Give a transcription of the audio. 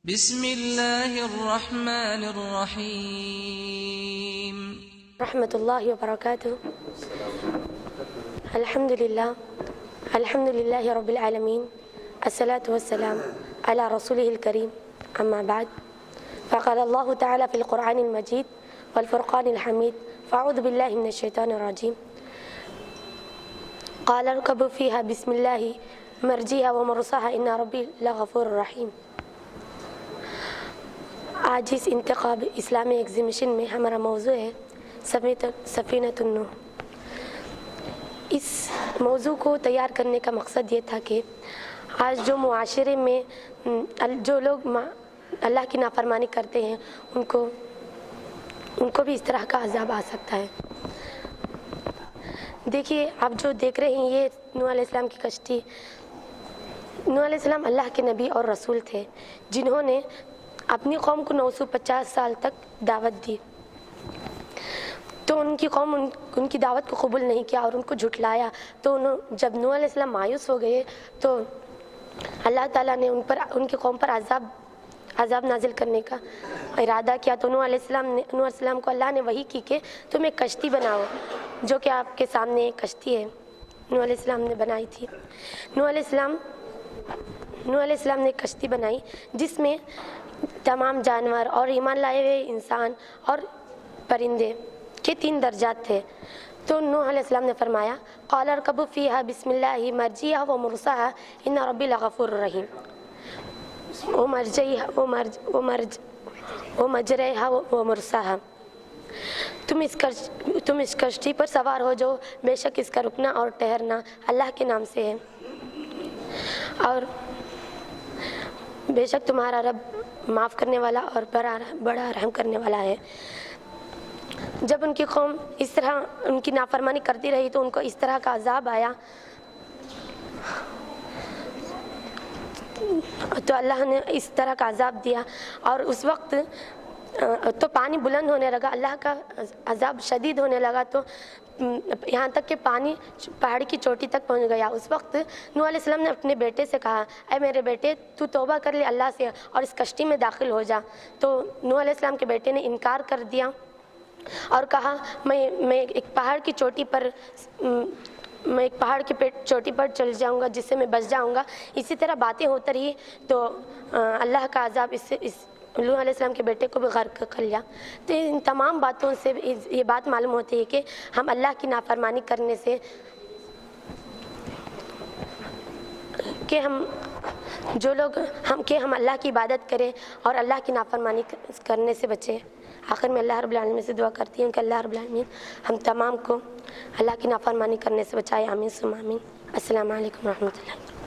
بسم اللہ الرحمن الرحیم رحمۃ اللہ وبرکاتہ۔ الحمد للہ رب العالمین، الصلاة والسلام علی رسولہ الکریم، اما بعد، فقال اللہ تعالی فی القرآن المجید والفرقان الحمید، فاعوذ باللہ من الشیطان الرجیم، قال اركبوا فيها بسم الله مرجيها ومرساها ان ربی لغفور رحیم۔ آج اس انتخاب اسلامی ایگزیبیشن میں ہمارا موضوع ہے سفینۃ النوح۔ اس موضوع کو تیار کرنے کا مقصد یہ تھا کہ آج جو معاشرے میں جو لوگ اللہ کی نافرمانی کرتے ہیں ان کو بھی اس طرح کا عذاب آ سکتا ہے۔ دیکھیے، آپ جو دیکھ رہے ہیں یہ نوح علیہ السلام کی کشتی۔ نوح علیہ السلام اللہ کے نبی اور رسول تھے جنہوں نے اپنی قوم کو 950 سال تک دعوت دی، تو ان کی قوم ان کی دعوت کو قبول نہیں کیا اور ان کو جھٹلایا۔ تو جب نوح علیہ السلام مایوس ہو گئے تو اللہ تعالیٰ نے ان کی قوم پر عذاب نازل کرنے کا ارادہ کیا۔ تو نوح علیہ السلام کو اللہ نے وحی کی کہ تم ایک کشتی بناؤ، جو کہ آپ کے سامنے ایک کشتی ہے، نوح علیہ السلام نے بنائی تھی۔ نوح علیہ السلام نے ایک کشتی بنائی جس میں تمام جانور اور ایمان لائے ہوئے انسان اور پرندے کے 3 درجات تھے۔ تو نوح علیہ السلام نے فرمایا قال اركبوا فيها بسم الله مرجيها ومرساها ان ربی لغفور رحیم، ومجریها ومرساها، تم اس کشتی پر سوار ہو جو بے شک اس کا رکنا اور ٹھہرنا اللہ کے نام سے ہے، اور بے شک تمہارا رب معاف کرنے والا اور بڑا رحم کرنے والا ہے۔ جب ان کی قوم اس طرح ان کی نافرمانی کرتی رہی تو ان کو اس طرح کا عذاب آیا، تو اللہ نے اس طرح کا عذاب دیا، اور اس وقت تو پانی بلند ہونے لگا، اللہ کا عذاب شدید ہونے لگا، تو یہاں تک کہ پانی پہاڑ کی چوٹی تک پہنچ گیا۔ اس وقت نوح علیہ السلام نے اپنے بیٹے سے کہا، اے میرے بیٹے، تو توبہ کر لے اللہ سے اور اس کشتی میں داخل ہو جا۔ تو نوح علیہ السلام کے بیٹے نے انکار کر دیا اور کہا، میں ایک پہاڑ کی چوٹی پر چل جاؤں گا جس سے میں بچ جاؤں گا۔ اسی طرح باتیں ہوتی رہی تو اللہ کا عذاب نوح علیہ السلام کے بیٹے کو بھی غرق کر لیا۔ تو ان تمام باتوں سے یہ بات معلوم ہوتی ہے کہ ہم اللہ کی نافرمانی کرنے سے ہم اللہ کی عبادت کریں اور اللہ کی نافرمانی کرنے سے بچیں۔ آخر میں اللہ رب العالمین سے دعا کرتی ہوں کہ اللہ رب العالمین ہم تمام کو اللہ کی نافرمانی کرنے سے بچائے، آمین ثم آمین۔ السلام علیکم ورحمۃ اللہ۔